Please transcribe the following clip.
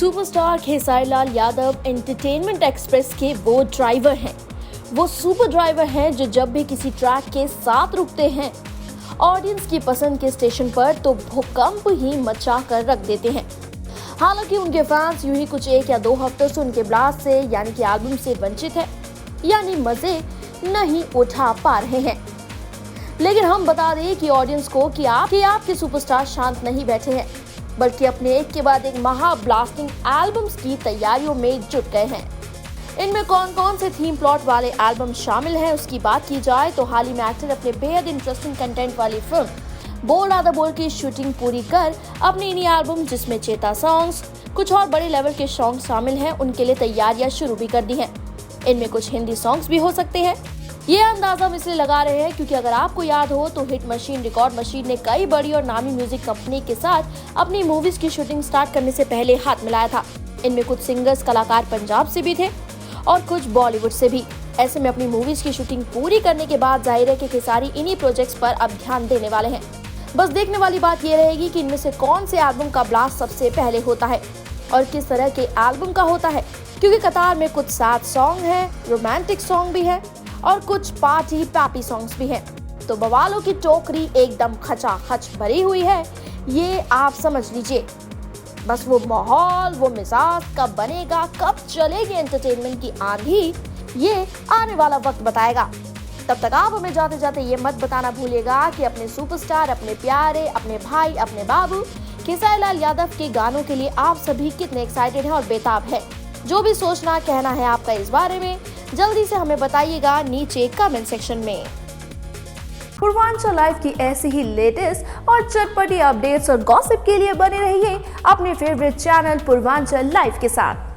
Superstar Khesari Lal Yadav entertainment express के वो driver हैं, वो सुपर ड्राइवर हैं जो जब भी किसी ट्रैक के साथ रुकते हैं ऑडियंस की पसंद के स्टेशन पर तो भूकंप ही मचा कर रख देते हैं। हालांकि उनके फैंस यूं ही कुछ 1 या 2 हफ्तों से उनके ब्लास्ट से यानी कि एल्बम से वंचित है, यानी मजे नहीं उठा पा रहे हैं। लेकिन हम बता दें कि ऑडियंस को कि आपके सुपरस्टार शांत नहीं बैठे हैं, बल्कि अपने एक के बाद एक महा ब्लास्टिंग एल्बम्स की तैयारियों में जुट गए हैं। इनमें कौन कौन से थीम प्लॉट वाले एल्बम शामिल हैं उसकी बात की जाए तो हाल ही में एक्टर अपने बेहद इंटरेस्टिंग कंटेंट वाली फिल्म बोल आधा बोल की शूटिंग पूरी कर अपनी इन्हीं एल्बम जिसमें चेता सॉन्ग्स कुछ और बड़े लेवल के सॉन्ग शामिल हैं उनके लिए तैयारियां शुरू भी कर दी हैं। इनमें कुछ हिंदी सॉन्ग्स भी हो सकते हैं। ये अंदाजा हम इसलिए लगा रहे हैं क्योंकि अगर आपको याद हो तो हिट मशीन रिकॉर्ड मशीन ने कई बड़ी और नामी म्यूजिक कंपनी के साथ अपनी मूवीज की शूटिंग स्टार्ट करने से पहले हाथ मिलाया था। इनमें कुछ सिंगर्स कलाकार पंजाब से भी थे और कुछ बॉलीवुड से भी। ऐसे में अपनी मूवीज की शूटिंग पूरी करने के बाद जाहिर है कि खेसारी इन्हीं प्रोजेक्ट्स पर अब ध्यान देने वाले हैं। बस देखने वाली बात ये रहेगी कि इनमें से कौन से एल्बम का ब्लास्ट सबसे पहले होता है और किस तरह के एल्बम का होता है, क्योंकि कतार में कुछ सैड सॉन्ग है, रोमांटिक सॉन्ग भी है और कुछ पार्टी पैपी सॉन्ग्स भी हैं। तो बवालों की टोकरी एकदम खचाखच भरी हुई है, ये आप समझ लीजिए। बस वो माहौल, वो मिजाज कब बनेगा, कब चलेगी एंटरटेनमेंट की आंधी, ये आने वाला वक्त बताएगा। तब तक आप हमें जाते जाते ये मत बताना भूलिएगा कि अपने सुपरस्टार, अपने प्यारे, अपने भाई, अपने बाबू खेसारी लाल यादव के गानों के लिए आप सभी कितने एक्साइटेड हैं और बेताब है। जो भी सोचना कहना है आपका इस बारे में जल्दी से हमें बताइएगा नीचे कमेंट सेक्शन में। पूर्वांचल लाइव की ऐसी ही लेटेस्ट और चटपटी अपडेट्स और गॉसिप के लिए बने रहिए अपने फेवरेट चैनल पूर्वांचल लाइव के साथ।